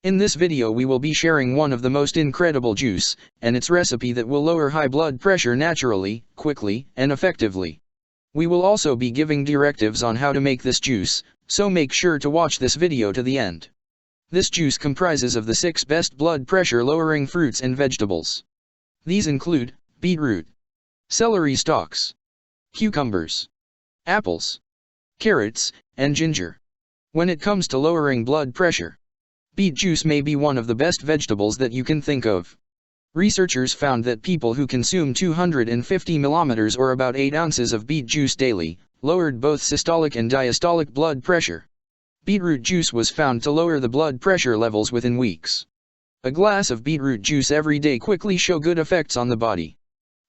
In this video we will be sharing one of the most incredible juice, and its recipe that will lower high blood pressure naturally, quickly, and effectively. We will also be giving directives on how to make this juice, so make sure to watch this video to the end. This juice comprises of the 6 best blood pressure lowering fruits and vegetables. These include beetroot, celery stalks, cucumbers, apples, carrots, and ginger. When it comes to lowering blood pressure, beet juice may be one of the best vegetables that you can think of. Researchers found that people who consume 250 milliliters or about 8 ounces of beet juice daily, lowered both systolic and diastolic blood pressure. Beetroot juice was found to lower the blood pressure levels within weeks. A glass of beetroot juice every day quickly show good effects on the body.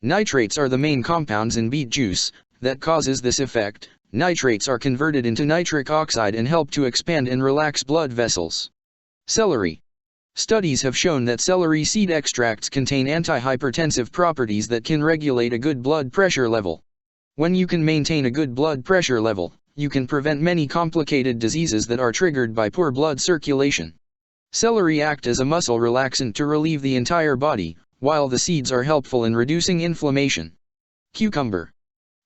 Nitrates are the main compounds in beet juice that causes this effect. Nitrates are converted into nitric oxide and help to expand and relax blood vessels. Celery. Studies have shown that celery seed extracts contain antihypertensive properties that can regulate a good blood pressure level. When you can maintain a good blood pressure level, you can prevent many complicated diseases that are triggered by poor blood circulation. Celery acts as a muscle relaxant to relieve the entire body, while the seeds are helpful in reducing inflammation. Cucumber.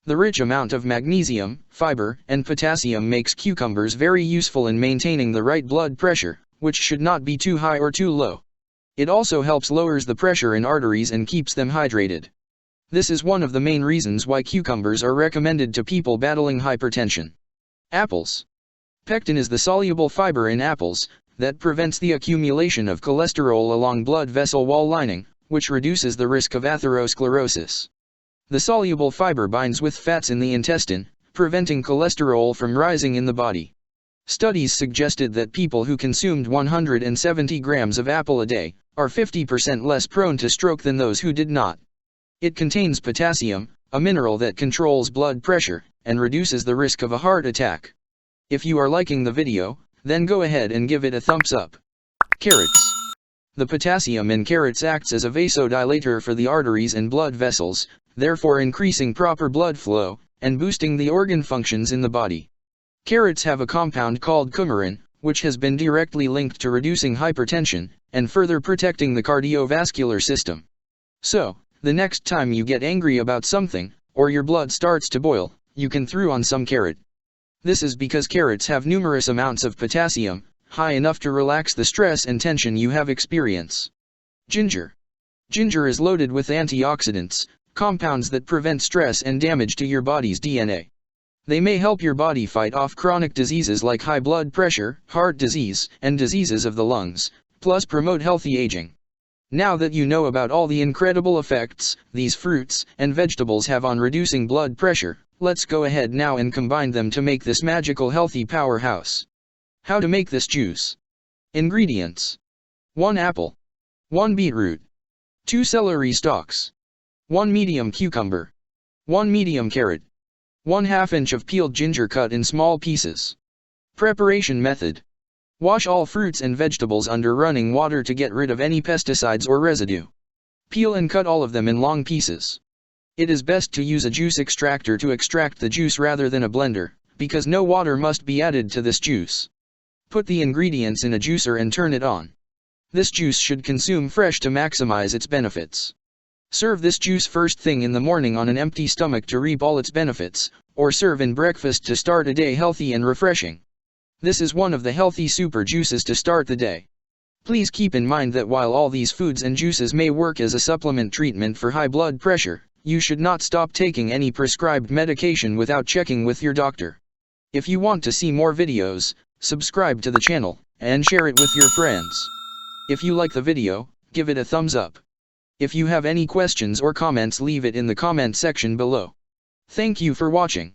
The rich amount of magnesium, fiber, and potassium makes cucumbers very useful in maintaining the right blood pressure, which should not be too high or too low. It also helps lowers the pressure in arteries and keeps them hydrated. This is one of the main reasons why cucumbers are recommended to people battling hypertension. Apples. Pectin is the soluble fiber in apples that prevents the accumulation of cholesterol along blood vessel wall lining, which reduces the risk of atherosclerosis. The soluble fiber binds with fats in the intestine, preventing cholesterol from rising in the body. Studies suggested that people who consumed 170 grams of apple a day are 50% less prone to stroke than those who did not. It contains potassium, a mineral that controls blood pressure and reduces the risk of a heart attack. If you are liking the video, then go ahead and give it a thumbs up. Carrots. The potassium in carrots acts as a vasodilator for the arteries and blood vessels, therefore increasing proper blood flow and boosting the organ functions in the body. Carrots have a compound called coumarin, which has been directly linked to reducing hypertension and further protecting the cardiovascular system. So, the next time you get angry about something, or your blood starts to boil, you can throw on some carrot. This is because carrots have numerous amounts of potassium, high enough to relax the stress and tension you have experienced. Ginger. Ginger is loaded with antioxidants, compounds that prevent stress and damage to your body's DNA. They may help your body fight off chronic diseases like high blood pressure, heart disease, and diseases of the lungs, plus promote healthy aging. Now that you know about all the incredible effects these fruits and vegetables have on reducing blood pressure, let's go ahead now and combine them to make this magical healthy powerhouse. How to make this juice. Ingredients: 1 apple, 1 beetroot, 2 celery stalks, 1 medium cucumber, 1 medium carrot, 1/2 inch of peeled ginger cut in small pieces. Preparation method: wash all fruits and vegetables under running water to get rid of any pesticides or residue. Peel and cut all of them in long pieces. It is best to use a juice extractor to extract the juice rather than a blender, because no water must be added to this juice. Put the ingredients in a juicer and turn it on. This juice should consume fresh to maximize its benefits. Serve this juice first thing in the morning on an empty stomach to reap all its benefits, or serve in breakfast to start a day healthy and refreshing. This is one of the healthy super juices to start the day. Please keep in mind that while all these foods and juices may work as a supplement treatment for high blood pressure, you should not stop taking any prescribed medication without checking with your doctor. If you want to see more videos, subscribe to the channel, and share it with your friends. If you like the video, give it a thumbs up. If you have any questions or comments, leave it in the comment section below. Thank you for watching.